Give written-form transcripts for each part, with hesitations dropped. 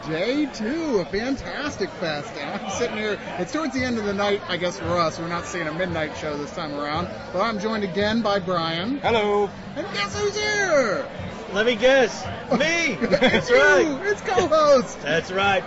day 2 of Fantastic Fest. And I'm sitting here, it's towards the end of the night, I guess, for us. We're not seeing a midnight show this time around. But I'm joined again by Brian. Hello. And guess who's here? Let me guess. Me. That's right. It's co-host. That's right.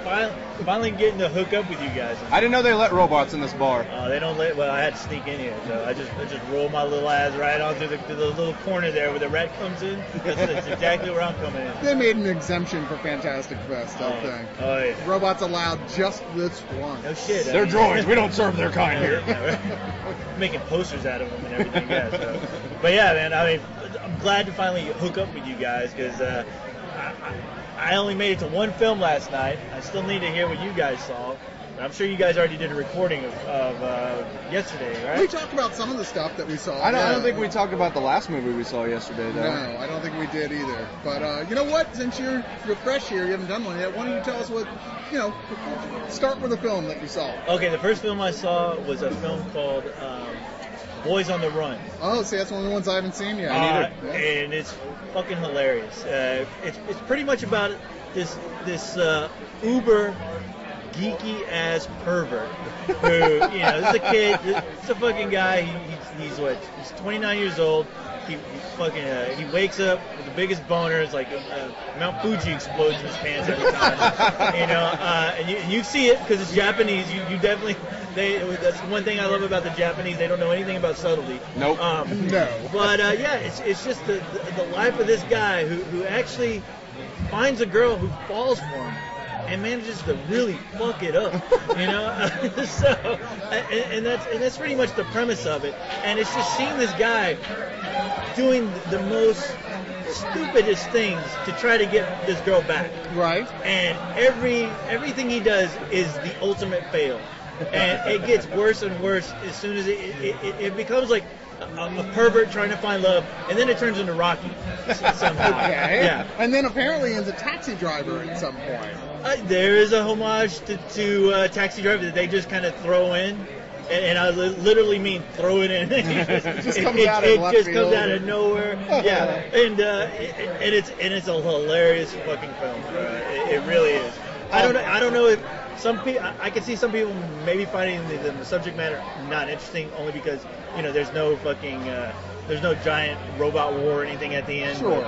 Finally getting to hook up with you guys. I didn't know they let robots in this bar. They don't let. Well, I had to sneak in here, so I just roll my little ass right on through the little corner there where the rat comes in. That's exactly where I'm coming in. They made an exemption for Fantastic Fest, I think. Oh yeah. Robots allowed just this once. No shit. They're droids. We don't serve their kind here. We're making posters out of them and everything. Yeah. So. But yeah, man. I mean, I'm glad to finally hook up with you guys because I only made it to one film last night. I still need to hear what you guys saw. I'm sure you guys already did a recording of yesterday, right? We talked about some of the stuff that we saw. I don't think we talked about the last movie we saw yesterday, though. No, I don't think we did either. But you know what? Since you're fresh here, you haven't done one yet, why don't you tell us what, start with a film that you saw. Okay, the first film I saw was a film called Boys on the Run. Oh, see, that's one of the ones I haven't seen yet. And it's fucking hilarious. It's pretty much about this uber geeky ass pervert who, this is a kid, it's a fucking guy. He's 29 years old. He wakes up with the biggest boner. It's like Mount Fuji explodes in his pants every time. And you see it because it's Japanese. You definitely. That's one thing I love about the Japanese. They don't know anything about subtlety. Nope. No. But it's just the life of this guy who actually finds a girl who falls for him and manages to really fuck it up, So, and that's pretty much the premise of it. And it's just seeing this guy doing the most stupidest things to try to get this girl back. Right. And everything he does is the ultimate fail. And it gets worse and worse as soon as it becomes like a pervert trying to find love, and then it turns into Rocky somehow. Okay. Yeah. And then apparently he's a taxi driver at some point. There is a homage to Taxi Driver that they just kind of throw in. And I literally mean throw it in. It just comes comes out of nowhere. Yeah, and it's a hilarious fucking film. It really is. I don't know if some people. I can see some people maybe finding the subject matter not interesting, only because there's no fucking there's no giant robot war or anything at the end. Sure.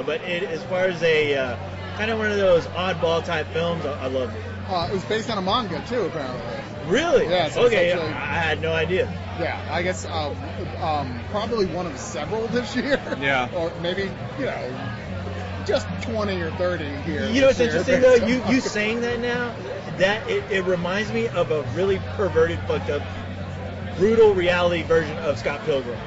But as far as a kind of one of those oddball type films, I love it. It was based on a manga too, apparently. Really? Yeah. So okay. I had no idea. Yeah, I guess probably one of several this year. Yeah. Or maybe just 20 or 30 here. What's interesting though? You saying that now, that it reminds me of a really perverted, fucked up, brutal reality version of Scott Pilgrim.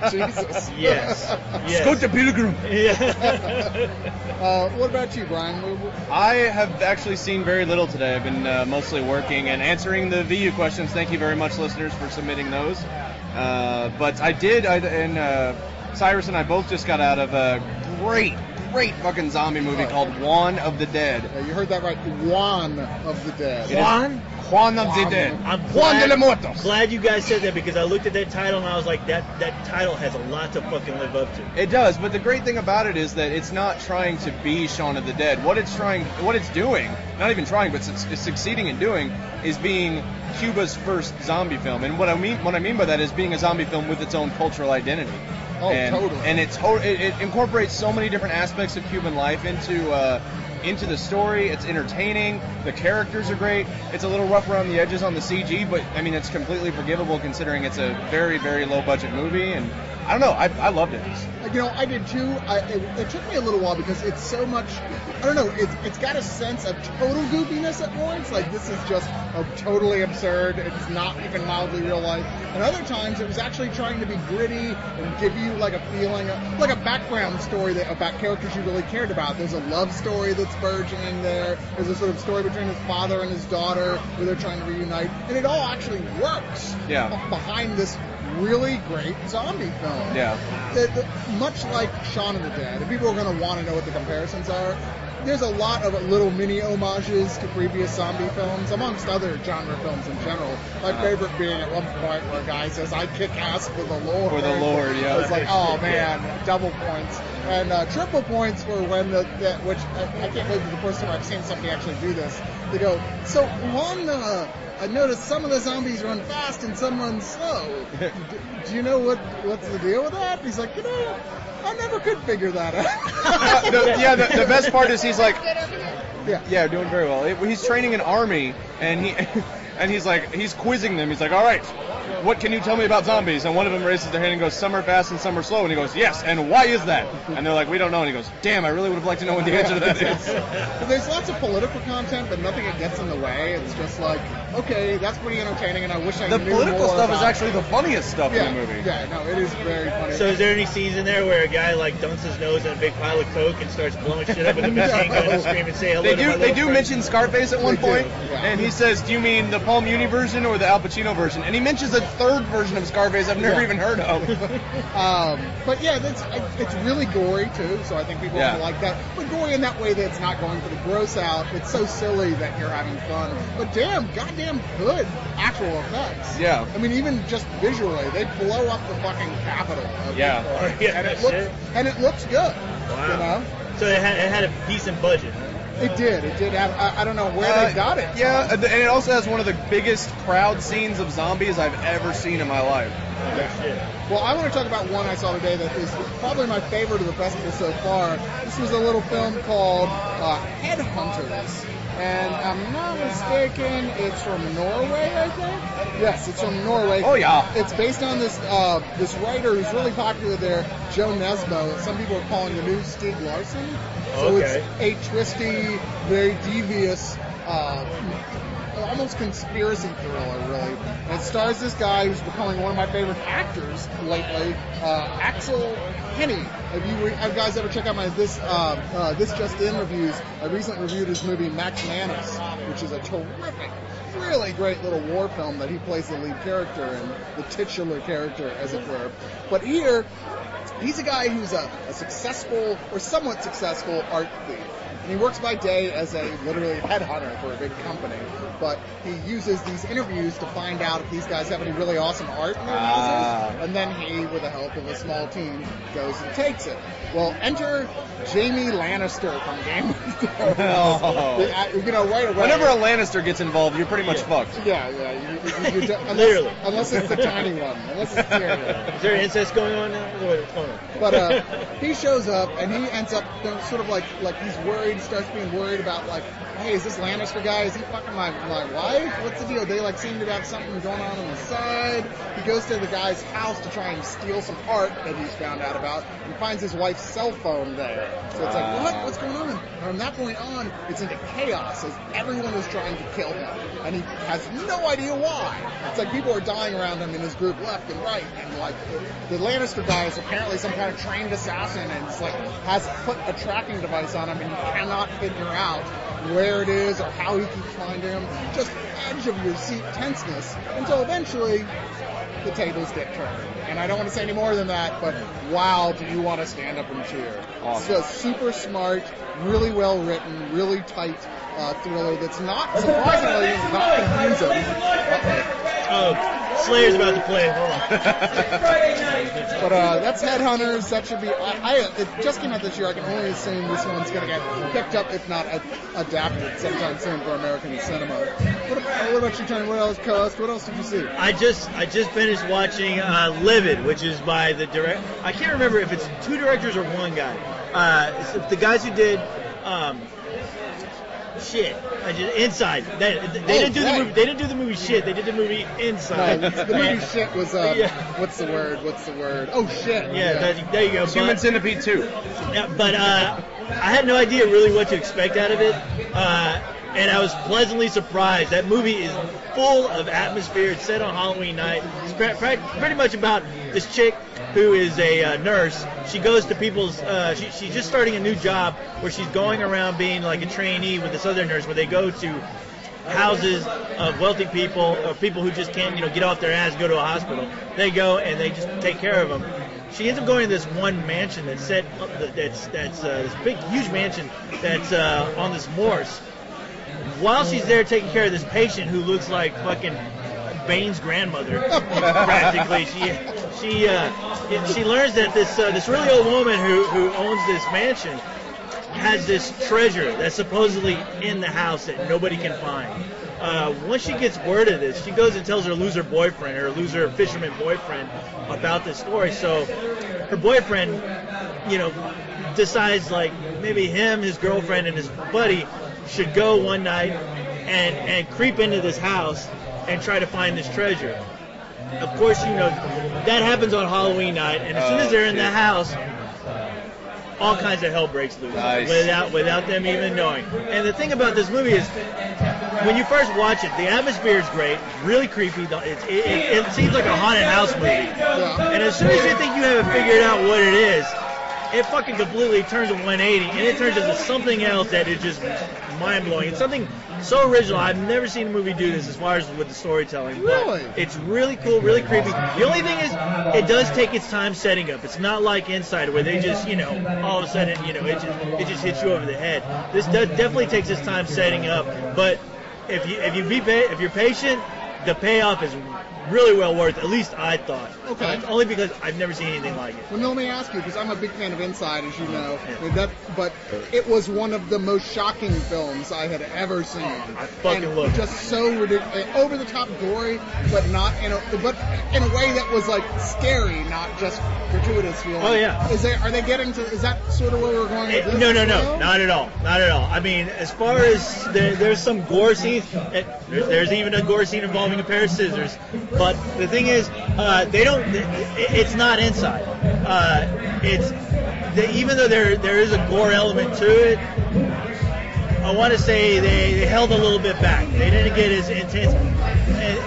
Jesus. Yes. Scott the Pilgrim. Yeah. What about you, Brian? I have actually seen very little today. I've been mostly working and answering the VU questions. Thank you very much, listeners, for submitting those. But I did, Cyrus and I both just got out of a great fucking zombie movie called Juan of the Dead. You heard that right. Juan of the Dead. Juan of the Dead. I'm Juan de los Muertos. Glad you guys said that because I looked at that title and I was like, that title has a lot to fucking live up to. It does, but the great thing about it is that it's not trying to be Shaun of the Dead. What it's doing, not even trying, but it's succeeding in doing, is being Cuba's first zombie film. And what I mean by that is being a zombie film with its own cultural identity. Oh, totally. And it incorporates so many different aspects of Cuban life into the story. It's entertaining. The characters are great. It's a little rough around the edges on the CG, but I mean it's completely forgivable considering it's a very, very low budget movie. And I don't know. I loved it. I did too. It took me a little while because it's so much. I don't know. It's got a sense of total goofiness at points. Like this is just totally absurd. It's not even mildly real life. And other times it was actually trying to be gritty and give you like a feeling, like a background story about characters you really cared about. There's a love story that's burgeoning there. There's a sort of story between his father and his daughter where they're trying to reunite, and it all actually works. Yeah. Behind this really great zombie film. Yeah. Much like Shaun of the Dead, if people are going to want to know what the comparisons are, there's a lot of little mini homages to previous zombie films, amongst other genre films in general. My favorite being at one point where a guy says, "I kick ass for the Lord." For the Lord, yeah. It's like, oh man, double points. And triple points for when which I can't believe it's the first time I've seen somebody actually do this. They go, so Juan, I noticed some of the zombies run fast and some run slow. Do you know what's the deal with that? He's like, I never could figure that out. The best part is he's like, yeah, doing very well. He's training an army, and he's quizzing them. He's like, all right, what can you tell me about zombies? And one of them raises their hand and goes, some are fast and some are slow. And he goes, yes, and why is that? And they're like, we don't know. And he goes, damn, I really would have liked to know what the answer to that is. There's lots of political content, but nothing that gets in the way. It's just like, okay, that's pretty entertaining, and I wish I knew more. The political stuff is about actually the funniest stuff in the movie. Yeah, no, it is very funny. So is there any scenes in there where a guy like dunks his nose in a big pile of coke and starts blowing shit up with a machine gun and scream and say hello to my little They do friend? mention Scarface at one They do, point, yeah. and he says, do you mean the Paul Muni version or the Al Pacino version? And he mentions a third version of Scarface I've never even heard of. But yeah, it's really gory too, so I think people will like that. But gory in that way that it's not going for the gross out. It's so silly that you're having fun. But goddamn good actual effects. Yeah. I mean, even just visually, they blow up the fucking Capitol. And it looks good. Wow. You know? So it had a decent budget. It did have, I don't know where they got it. Yeah, and it also has one of the biggest crowd scenes of zombies I've ever seen in my life. Well, I want to talk about one I saw today that is probably my favorite of the festival so far. This was a little film called Headhunters. And I'm not mistaken, it's from Norway, I think? Yes, it's from Norway. Oh, yeah. It's based on this writer who's really popular there, Joe Nesbo. Some people are calling the new Stieg Larsson. So it's a twisty, very devious, almost conspiracy thriller, really. And it stars this guy who's becoming one of my favorite actors lately, Axel Henny. Have you guys ever check out my This Just In reviews? I recently reviewed his movie Max Manus, which is a terrific, really great little war film that he plays the lead character and the titular character, as it were. But here, he's a guy who's a successful or somewhat successful art thief. And he works by day as a literally headhunter for a big company. But he uses these interviews to find out if these guys have any really awesome art in their houses. And then he, with the help of a small team, goes and takes it. Well, enter Jamie Lannister from Game of Thrones. Right away. Whenever a Lannister gets involved, you're pretty much fucked. Yeah. Literally. Unless it's the tiny one. Unless it's Tyrion. Is there incest going on now? What's going on? But he shows up, and he ends up sort of like he's worried, starts being worried about like, hey, is this Lannister guy? Is he fucking my wife? What's the deal? They like seem to have something going on the side. He goes to the guy's house to try and steal some art that he's found out about, and finds his wife's cell phone there. So it's like, what? What's going on? And from that point on, it's into chaos as everyone is trying to kill him, and he has no idea why. It's like people are dying around him in his group left and right, and like the Lannister guy is apparently some kind of trained assassin, and it's like has put a tracking device on him, and you cannot figure out where it is or how he keeps finding him. Just edge of your seat tenseness until eventually the tables get turned. And I don't want to say any more than that, but wow, do you want to stand up and cheer. Awesome. It's a super smart, really well written, really tight thriller that's not, surprisingly, not confusing. Slayer's about to play. Hold on. But that's Headhunters. That should be. It just came out this year. I can only assume this one's going to get picked up, if not adapted, sometime soon for American cinema. What about you, Tony? What else, co-host? What else did you see? I just finished watching Livid, which is by the director. I can't remember if it's two directors or one guy. It's the guys who did. Inside. They didn't do the movie. They didn't do the movie Shit. They did the movie Inside. No, the movie Shit was what's the word? Oh shit. Yeah. There you go. Human Centipede 2. Yeah, but I had no idea really what to expect out of it, and I was pleasantly surprised. That movie is full of atmosphere. It's set on Halloween night. It's pretty much about this chick who is a nurse. She goes to people's. She's just starting a new job where she's going around being like a trainee with this other nurse, where they go to houses of wealthy people or people who just can't, get off their ass, go to a hospital. They go and they just take care of them. She ends up going to this one mansion that's set. That's this big, huge mansion that's on this moors. While she's there taking care of this patient who looks like fucking Bane's grandmother, practically. She learns that this really old woman who owns this mansion has this treasure that's supposedly in the house that nobody can find. Once she gets word of this, she goes and tells her loser boyfriend, her loser fisherman boyfriend, about this story. So her boyfriend, decides like maybe him, his girlfriend, and his buddy should go one night and creep into this house and try to find this treasure. Of course, that happens on Halloween night, and as soon as they're in the house, all kinds of hell breaks loose. Nice. without them even knowing. And the thing about this movie is, when you first watch it, the atmosphere is great, really creepy. It seems like a haunted house movie. Yeah. And as soon as you think you have figured out what it is, it fucking completely turns a 180, and it turns into something else that is just mind-blowing. It's something so original. I've never seen a movie do this as far as with the storytelling. Really? But it's really cool, really creepy. The only thing is, it does take its time setting up. It's not like Inside, where they just, all of a sudden, it just hits you over the head. This definitely takes its time setting up, but if you're patient, the payoff is really well worth it. At least I thought. Okay. Only because I've never seen anything like it. Well, no, let me ask you, because I'm a big fan of Inside, as you know. But it was one of the most shocking films I had ever seen. I fucking and love it. Just so ridiculous, over the top gory, but not in a way that was like scary, not just gratuitous feeling. Oh yeah. Is they getting to? Is that sort of where we're going with this? No, as well? not at all. I mean, as far as there's some gore scenes, there's even a gore scene involving a pair of scissors. But the thing is, it's not Inside. Even though there is a gore element to it, I want to say they held a little bit back. They didn't get as intense.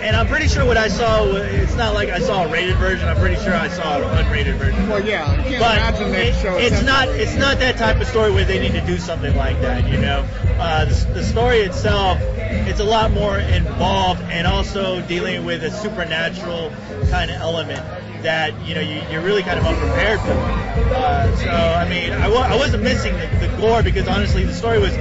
And I'm pretty sure what I saw, it's not like I saw a rated version. I'm pretty sure I saw an unrated version. Well, yeah, you can't imagine they'd show it. It's not that type of story where they need to do something like that, The story itself, it's a lot more involved, and also dealing with a supernatural kind of element that you're really kind of unprepared for. So I mean, I wasn't missing the gore, because honestly the story was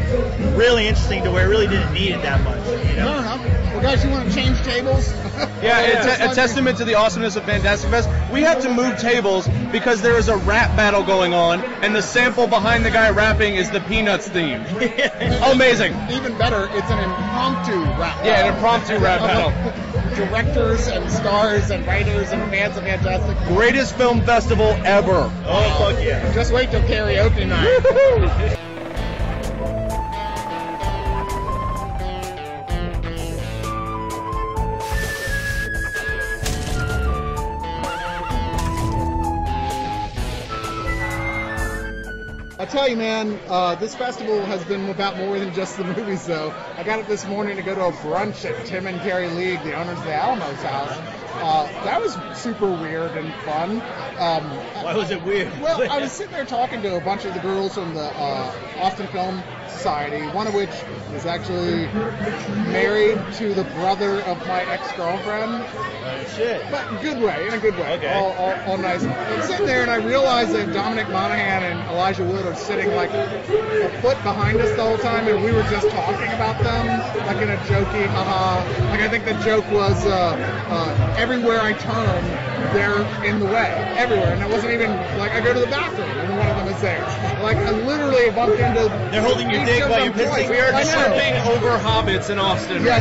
really interesting to where it really didn't need it that much. No. Well, guys, you want to change tables? Yeah, it's a testament to the awesomeness of Fantastic Fest. We had to move tables because there is a rap battle going on, and the sample behind the guy rapping is the Peanuts theme. Amazing. Even better, it's an impromptu rap battle. Yeah, an impromptu rap battle. Directors and stars and writers and fans of Fantastic. Greatest film festival ever. Oh, fuck yeah. Just wait till karaoke night. I tell you, man, this festival has been about more than just the movies, though. I got up this morning to go to a brunch at Tim and Carrie League, the owners of the Alamo's house. That was super weird and fun. Why was it weird? Well, I was sitting there talking to a bunch of the girls from the Austin Film Society, one of which is actually married to the brother of my ex-girlfriend. Shit. But in a good way. Okay. All nice. I'm sitting there and I realized that Dominic Monaghan and Elijah Wood are sitting like a foot behind us the whole time, and we were just talking about them, like in a jokey, haha. Like I think the joke was everywhere I turn, they're in the way. Everywhere. And it wasn't even like I go to the bathroom and one of them is there. Like I literally bumped into. They're holding your dick while you're pissing. We are tripping over hobbits in Austin. Yeah.